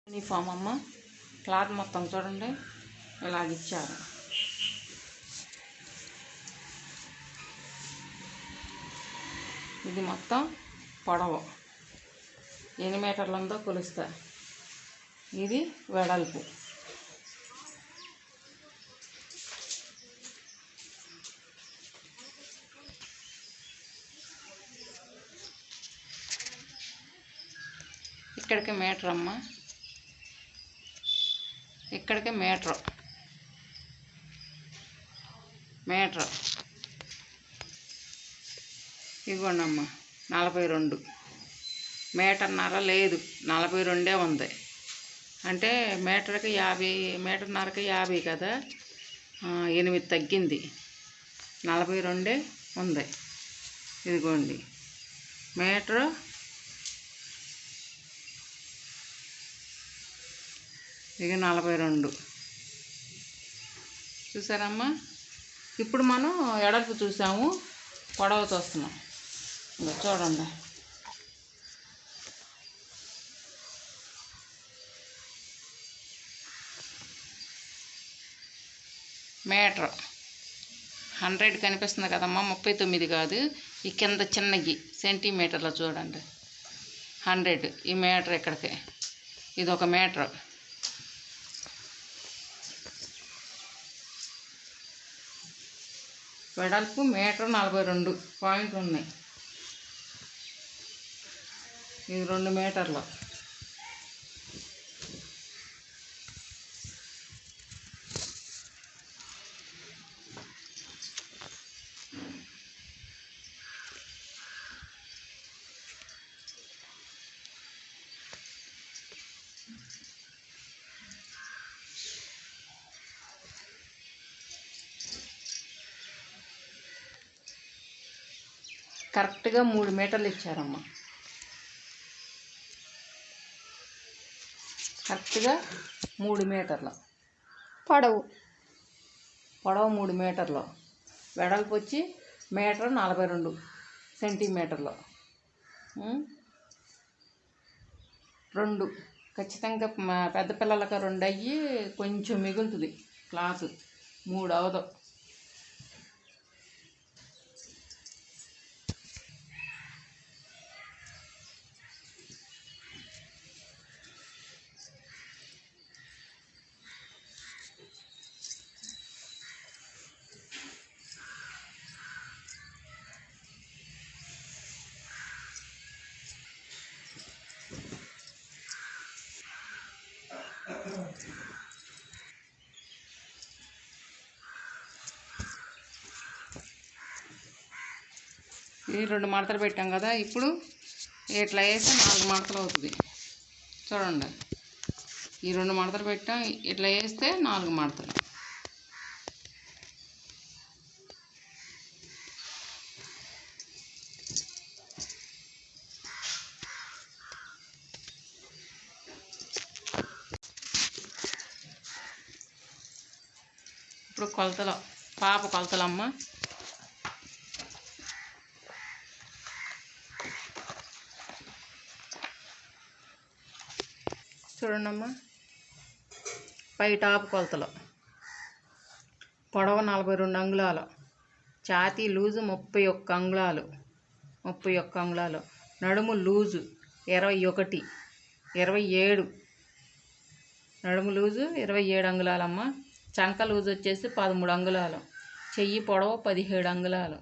Uniform అమ్మ. Cloth మొత్తం చూడండి ఇలాగిచ్చారు. ఇది మొత్తం పొడవు ఎన్ని మీటర్లు ఉందో కొలుస్తా. ఇది వెడల్పు. ఇక్కడికి మీటర్ అమ్మ, ఇక్కడికి మీటర్. ఇదిగోండి అమ్మ 42 మీటర్న్నర లేదు, 42 ఉంది. అంటే మీటర్కి 50, మీటర్న్నరకి 50 కదా, 8 తగ్గింది, 42 ఉంది. ఇదిగోండి మీటరు. ఇక 42 చూసారమ్మా. ఇప్పుడు మనం ఎడల్పు చూసాము, పొడవు చూస్తున్నాం. ఇంకా చూడండి, మీటర్ 100 కనిపిస్తుంది కదమ్మా, 39 కాదు. ఈ కింద చిన్నగి సెంటీమీటర్లో చూడండి 100. ఈ మీటర్ ఇక్కడికి, ఇది 1 మీటర్. వెడల్పు మీటర్ 42 పాయింట్లు ఉన్నాయి. ఇది 2 మీటర్లు. కరెక్ట్గా 3 మీటర్లు ఇచ్చారమ్మా. కరెక్ట్గా 3 మీటర్లు పొడవు 3 మీటర్లు. వెడల్పు వచ్చి మీటర్ 42 సెంటీమీటర్లు. 2 ఖచ్చితంగా. పెద్ద పిల్లలకి 2 అయ్యి కొంచెం మిగులుతుంది క్లాత్, 3 అవదు. ఈ 2 మడతలు పెట్టాం కదా, ఇప్పుడు ఇట్లా వేస్తే 4 మడతలు అవుతుంది. చూడండి, ఈ 2 మడతలు పెట్టాం, ఇట్లా వేస్తే 4 మడతలు. ఇప్పుడు కొలతలు, పాప కొలతలమ్మ. చూడండమ్మా, పై టాప్ కొలతలు. పొడవు 42 అంగుళాలు, ఛాతీ లూజు 31 అంగుళాలు, 31 అంగుళాలు. నడుము లూజు 21, 27. నడుము లూజు 27 అంగుళాలమ్మ. చంక లూజు వచ్చేసి 13 అంగుళాలు. చెయ్యి పొడవు 17 అంగుళాలు.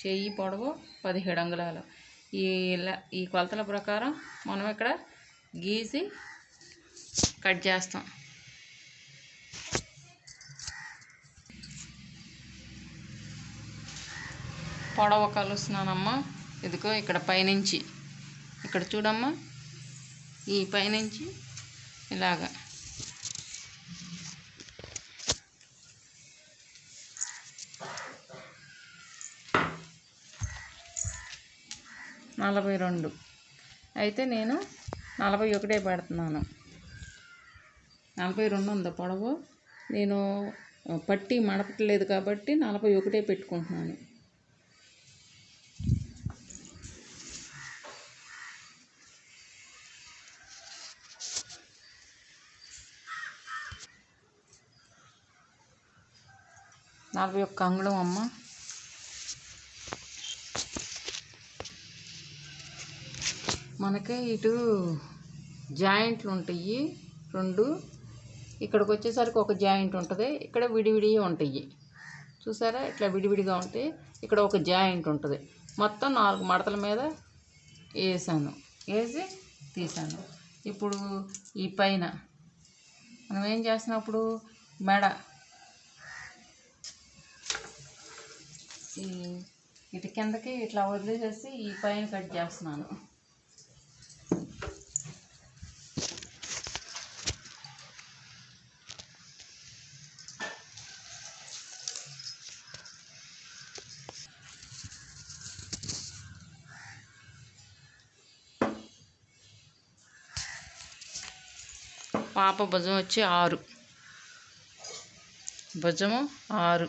చెయ్యి పొడవు 17 అంగుళాలు. ఈ కొలతల ప్రకారం మనం ఇక్కడ గీసి కట్ చేస్తాం. పొడవు కలుస్తున్నానమ్మా. ఇదిగో ఇక్కడ పైనుంచి, ఇక్కడ చూడమ్మా, ఈ పైనుంచి ఇలాగా (42). అయితే నేను 41 పెడుతున్నాను. 42 ఉంది పొడవు. నేను పట్టి మడపట్లేదు కాబట్టి 41 పెట్టుకుంటున్నాను. 41 అంగుళం అమ్మ. మనకి ఇటు జాయింట్లు ఉంటాయి 2. ఇక్కడికి వచ్చేసరికి ఒక జాయింట్ ఉంటుంది, ఇక్కడ విడివిడి ఉంటాయి. చూసారా, ఇట్లా విడివిడిగా ఉంటాయి. ఇక్కడ ఒక జాయింట్ ఉంటుంది. మొత్తం 4 మడతల మీద వేసాను, వేసి తీసాను. ఇప్పుడు ఈ పైన మనం ఏం చేస్తున్నప్పుడు మెడ ఇటు కిందకి ఇట్లా వదిలేసేసి ఈ పైన కట్ చేస్తున్నాను. పాప భుజం వచ్చి 6, భుజము 6.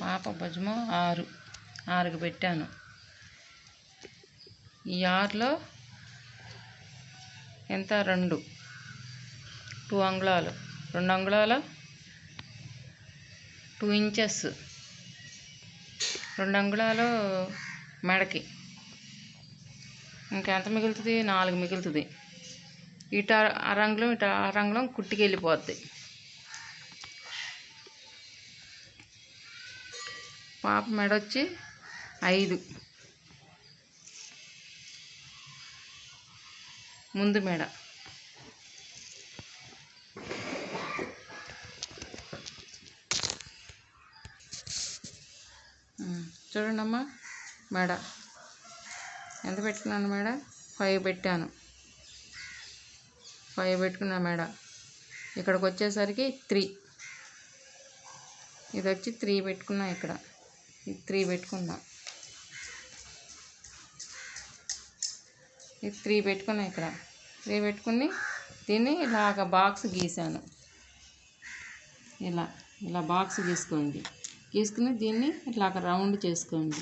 పాప భుజము 6కి పెట్టాను. ఈ 6లో ఎంత 2 అంగుళాలు, 2 అంగుళాల 2 ఇంచెస్, 2 అంగుళాలు మెడకి. ఇంకెంత మిగులుతుంది? 4 మిగులుతుంది. ఇటు అరంగుళం ఇటు అరంగుళం కుట్టికి వెళ్ళిపోద్ది. పాప మెడ వచ్చి 5, ముందు మెడ. చూడండి అమ్మా, మెడ ఎంత పెట్టుకున్నాను? మెడ 5 పెట్టాను. 5 పెట్టుకున్నా మెడ. ఇక్కడికి వచ్చేసరికి 3, ఇది వచ్చి 3 పెట్టుకున్నా. ఇక్కడ ఇది 3 పెట్టుకున్నా, ఇది 3 పెట్టుకున్నా. ఇక్కడ 3 పెట్టుకుని దీన్ని ఇలాగ బాక్స్ గీసాను. ఇలా బాక్స్ గీసుకుని దీన్ని ఇలాగ రౌండ్ చేసుకోండి.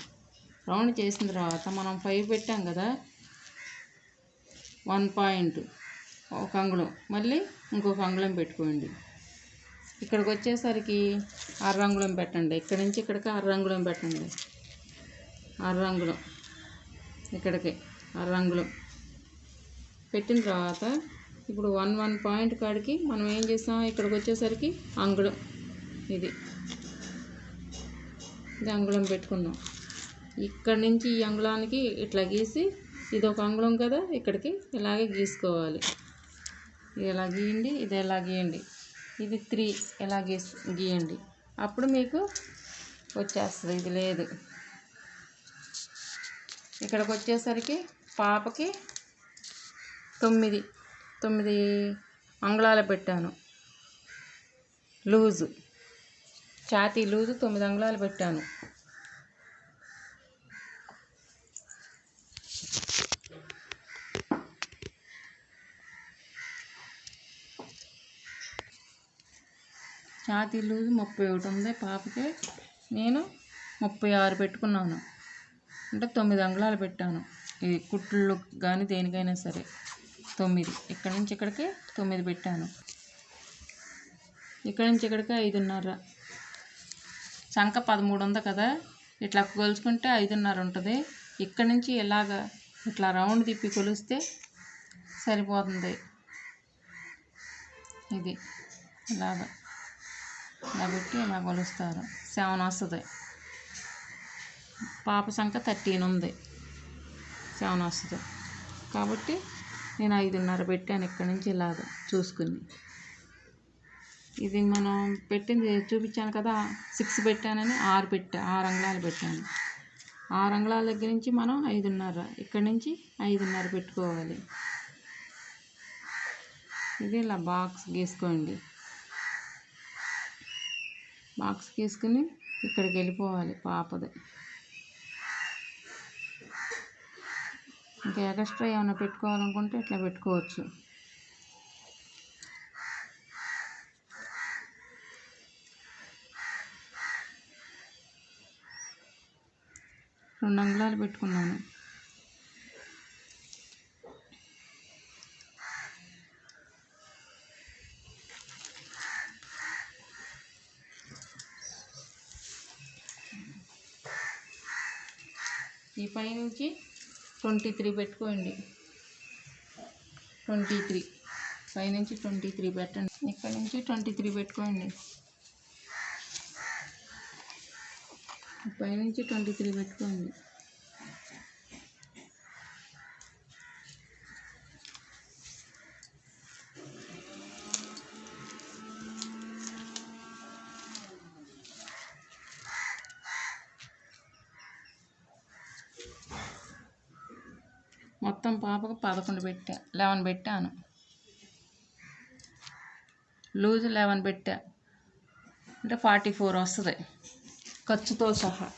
రౌండ్ చేసిన తర్వాత మనం 5 పెట్టాం కదా, 1 పాయింట్, 1 అంగుళం, మళ్ళీ ఇంకొక అంగుళం పెట్టుకోండి. ఇక్కడికి వచ్చేసరికి 6 అంగుళం పెట్టండి. ఇక్కడి నుంచి ఇక్కడికి 6 అంగుళం పెట్టండి. 6 అంగుళం ఇక్కడికి 6 అంగుళం పెట్టిన తర్వాత ఇప్పుడు 1 పాయింట్ కాడికి మనం ఏం చేస్తాం? ఇక్కడికి వచ్చేసరికి అంగుళం, ఇది అంగుళం పెట్టుకుందాం. ఇక్కడి నుంచి ఈ అంగుళానికి ఇట్లా గీసి, ఇది 1 అంగుళం కదా, ఇక్కడికి ఇలాగే గీసుకోవాలి. ఇది ఎలా గీయండి, ఇది ఎలా గీయండి, ఇది 3 ఎలా గీయండి. అప్పుడు మీకు వచ్చేస్తుంది. ఇది లేదు. ఇక్కడికి వచ్చేసరికి పాపకి 9 అంగుళాలు పెట్టాను. లూజు, ఛాతీ లూజు 9 అంగుళాలు పెట్టాను. ఛాతీ లూజు 31 ఉంది పాపకి. నేను 36 పెట్టుకున్నాను, అంటే 9 అంగుళాలు పెట్టాను. ఇది కుట్లు కానీ దేనికైనా సరే 9. ఇక్కడి నుంచి ఇక్కడికి 9 పెట్టాను. ఇక్కడి నుంచి ఇక్కడికి 5.5. సంఖ 13 ఉంది కదా, ఇట్లా కొలుచుకుంటే 5.5 ఉంటుంది. ఇక్కడి నుంచి ఇలాగా ఇట్లా రౌండ్ తిప్పి కొలిస్తే సరిపోతుంది. ఇది ఇలా పెట్టి ఇలా కొలుస్తారు. 7 వస్తుంది. పాప సంఖ 13 ఉంది, 7 వస్తుంది. కాబట్టి నేను 5.5 పెట్టాను. ఇక్కడి నుంచి ఇలాగ చూసుకుని, ఇది మనం పెట్టింది చూపించాను కదా, 6 పెట్టానని 6 అంగుళాలు పెట్టాను. 6 అంగుళాల దగ్గర నుంచి మనం 5.5, ఇక్కడి నుంచి 5.5 పెట్టుకోవాలి. ఇది ఇలా బాక్స్ గీసుకోండి. బాక్స్ గీసుకుని ఇక్కడికి వెళ్ళిపోవాలి పాపది. ఇంకా ఎక్స్ట్రా ఏమైనా పెట్టుకోవాలనుకుంటే ఇట్లా పెట్టుకోవచ్చు. రెండు అంగుళాలు పెట్టుకున్నాను. ఈ పైనుంచి 23 పెట్టుకోండి. 23 పైనుంచి 23 పెట్టండి. ఇక్కడ నుంచి 23 పెట్టుకోండి. పైనుంచి 23 పెట్టుకోండి. మొత్తం పాపకు 11 పెట్టాను. లూజ్ 11 పెట్టా అంటే 44 వస్తుంది ఖర్చుతో సహా.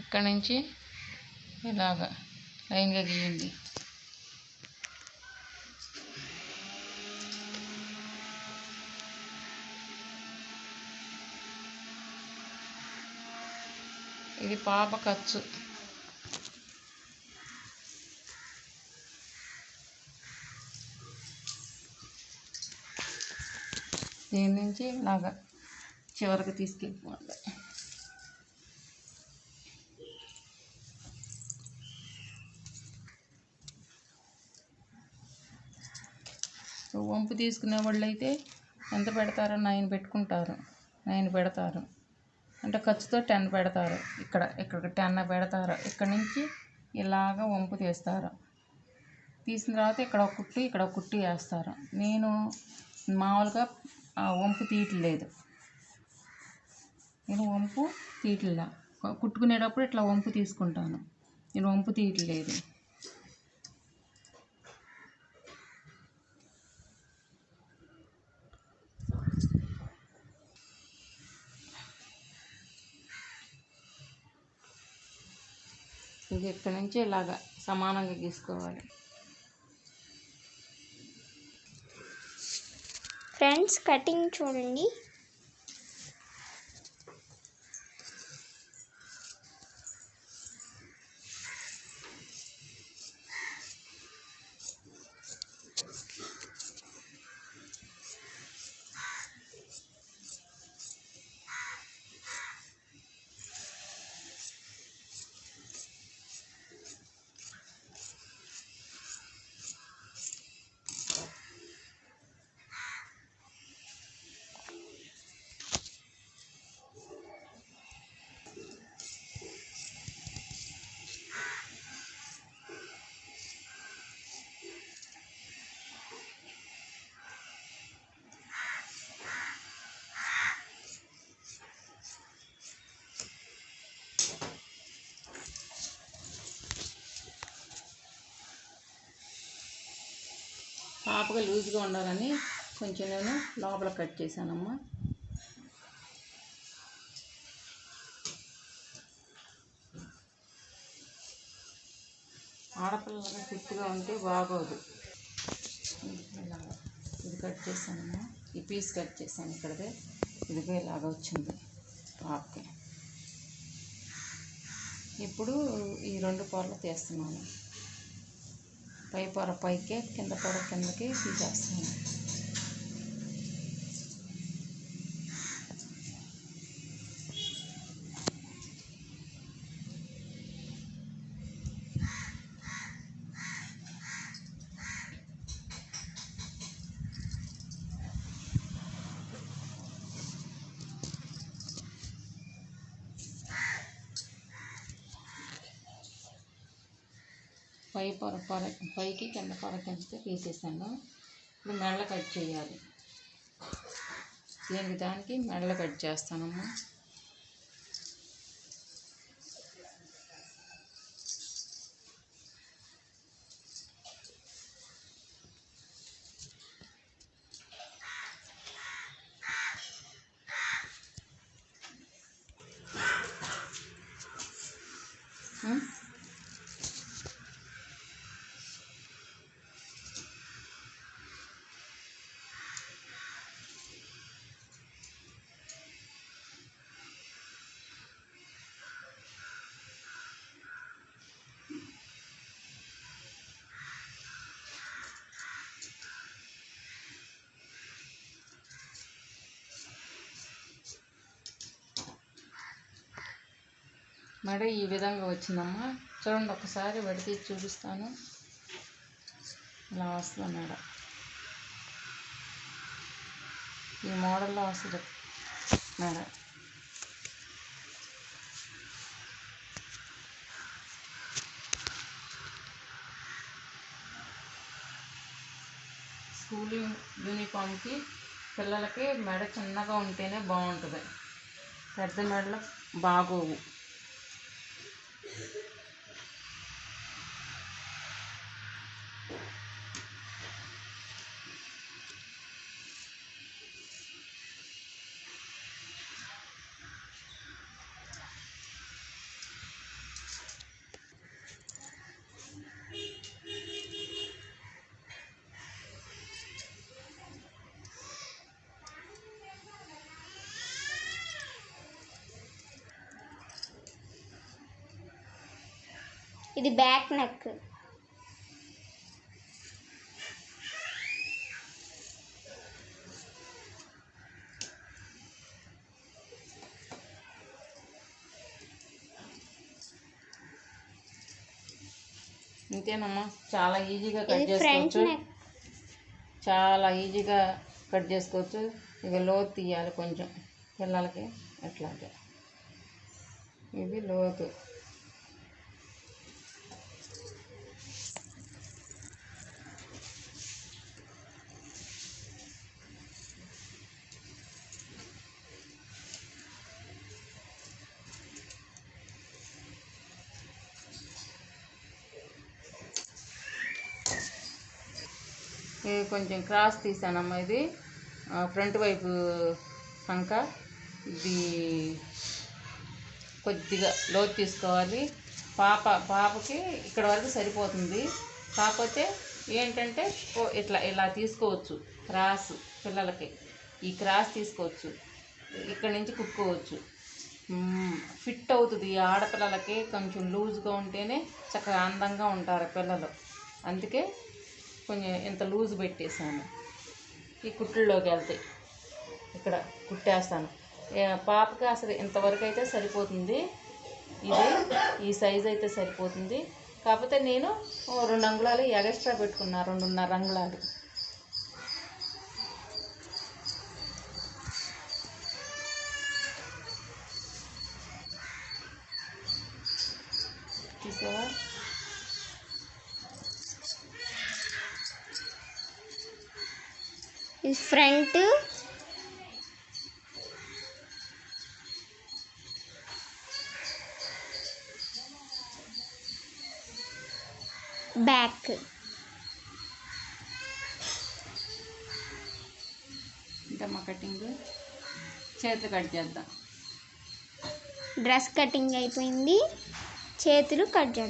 ఇక్కడ నుంచి ఇలాగా లైన్గా గీయండి. ఇది పాప ఖర్చు. దీని నుంచి ఇలాగా చివరికి తీసుకెళ్ళిపోవాలి. వంపు తీసుకునే వాళ్ళు అయితే ఎంత పెడతారో 9 పెట్టుకుంటారు. 9 పెడతారు అంటే ఖర్చుతో 10 పెడతారు. ఇక్కడ 10 పెడతారు. ఇక్కడ నుంచి ఇలాగ వంపు తీస్తారు. తీసిన తర్వాత ఇక్కడ ఒక కుట్టు వేస్తారు. నేను మామూలుగా వంపు తీయట్లేదు. నేను వంపు తీయట్లా. కుట్టుకునేటప్పుడు ఇట్లా వంపు తీసుకుంటాను. నేను వంపు తీయట్లేదు. ఇది ఇక్కడ నుంచి ఇలాగా సమానంగా గీసుకోవాలి. ఫ్రెండ్స్ కటింగ్ చూడండి. పాపగా లూజ్గా ఉండాలని కొంచెం నేను లోపల కట్ చేశానమ్మా. ఆడపిల్లలకి ఫిట్గా ఉంటే బాగోదు. ఇది కట్ చేశానమ్మా. ఈ పీస్ కట్ చేశాను. ఇక్కడదే ఇదిగో ఇలాగ వచ్చింది పాపకి. ఇప్పుడు ఈ 2 పొరలు తీస్తున్నాను. పై పొర పైకే, కింద పొర కిందకి తీసేస్తాను. పైకి కింద పొర కిందకి తీసేసాను. ఇప్పుడు మెడలు కట్ చేయాలి. దానికి మెడలు కట్ చేస్తానమ్మా. మెడ ఈ విధంగా వచ్చిందమ్మా. చూడండి, ఒకసారి వడితే చూపిస్తాను. ఇలా వస్తుంది మెడ, ఈ మోడల్లో వస్తుంది మెడ. స్కూల్ యూనిఫామ్కి పిల్లలకి మెడ చిన్నగా ఉంటేనే బాగుంటుంది, పెద్ద మెడలు బాగోవు. ఇది బ్యాక్ నెక్. ఇంతేనమ్మా, చాలా ఈజీగా కట్ ఇది ఫ్రంట్ చేసుకోవచ్చు. నెక్. చాలా ఈజీగా కట్ చేసుకోవచ్చు. ఇక లోతు తీయాలి కొంచెం పిల్లలకి. ఎట్లాంటి ఇది లోతు. ఇది కొంచెం క్రాస్ తీసానమ్మా. ఇది ఫ్రంట్ వైపు సంక. ఇది కొద్దిగా లోతు తీసుకోవాలి. పాపకి ఇక్కడ వరకు సరిపోతుంది. కాకపోతే ఏంటంటే ఇట్లా ఇలా తీసుకోవచ్చు క్రాస్. పిల్లలకి ఈ క్రాస్ తీసుకోవచ్చు, ఇక్కడ నుంచి కుట్టుకోవచ్చు. ఫిట్ అవుతుంది. ఆడపిల్లలకి కొంచెం లూజ్గా ఉంటేనే చక్కగా అందంగా ఉంటారు పిల్లలు. అందుకే కొంచెం ఇంత లూజ్ పెట్టేసాను. ఈ కుట్లలోకి వెళ్తాయి, ఇక్కడ కుట్టేస్తాను. పాపకి అసలు ఇంతవరకు అయితే సరిపోతుంది. ఇది ఈ సైజు అయితే సరిపోతుంది. కాకపోతే నేను 2 అంగుళాలు ఎక్స్ట్రా పెట్టుకున్నా, 2.5 అంగుళాలు. చూసావా? ఇది ఫ్రంట్, బ్యాక్. ఇంతమ్మా కటింగ్. చేతులు కట్ చేద్దాం. డ్రెస్ కటింగ్ అయిపోయింది, చేతులు కట్ చేద్దాం.